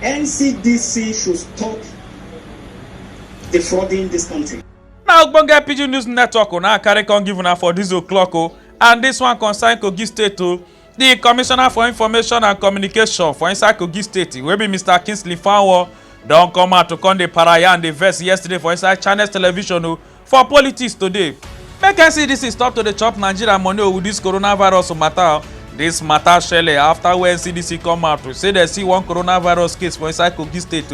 NCDC should stop defrauding this country. Now, Ogbonge Pidgin News Network now carry on giving her for this o'clock, and this one concern Kogi State to the Commissioner for Information and Communication for inside Kogi State, wey be Mr. Kingsley Fanwo, don come out to come the paraya and the verse yesterday for inside Channels Television for politics today. Make NCDC stop to the chop Nigeria money with this coronavirus matter. This matter shele after when NCDC come out to say they see one coronavirus case for inside Kogi State.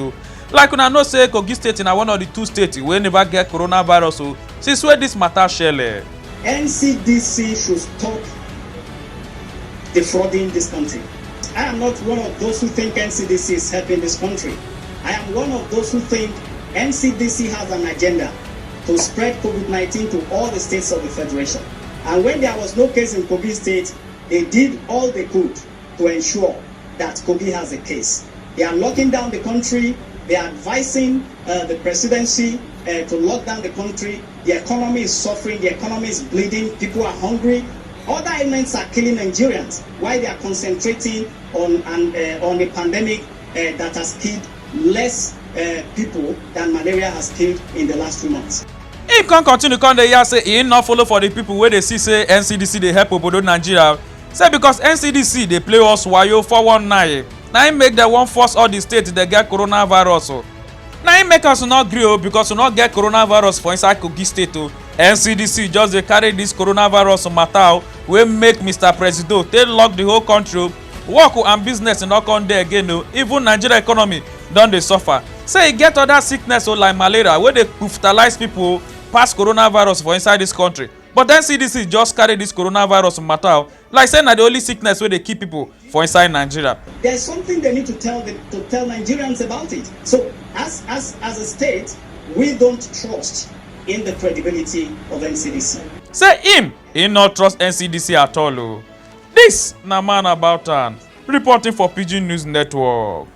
Like una know say Kogi State na one of the two states wey never get coronavirus. Since where this matter shele, NCDC should stop defrauding this country. I am not one of those who think NCDC is helping this country. I am one of those who think NCDC has an agenda to spread COVID-19 to all the states of the Federation. And when there was no case in Kogi State, they did all they could to ensure that Kogi has a case. They are locking down the country. They are advising the presidency to lock down the country. The economy is suffering. The economy is bleeding. People are hungry. Other elements are killing Nigerians while they are concentrating on a pandemic that has killed less people than malaria has killed in the last 2 months. If can continue come the year say he not follow for the people where they see say NCDC they help obodo Nigeria. Say because NCDC they play us wayo 419. Now it make them one force all the states they get coronavirus. Now it make us not agree because we not get coronavirus for inside Kogi State. NCDC just they carry this coronavirus matter wey make Mr. President they lock the whole country. Work and business not come there again. Even Nigeria economy don dey suffer. Say e get other sickness like malaria where they hospitalize people pass coronavirus for inside this country. But then NCDC just carry this coronavirus matter like saying that the only sickness where they keep people for inside Nigeria. There's something they need to tell Nigerians about it. So as a state, we don't trust in the credibility of NCDC. Say he not trust NCDC at all. This na man about town reporting for Pidgin News Network.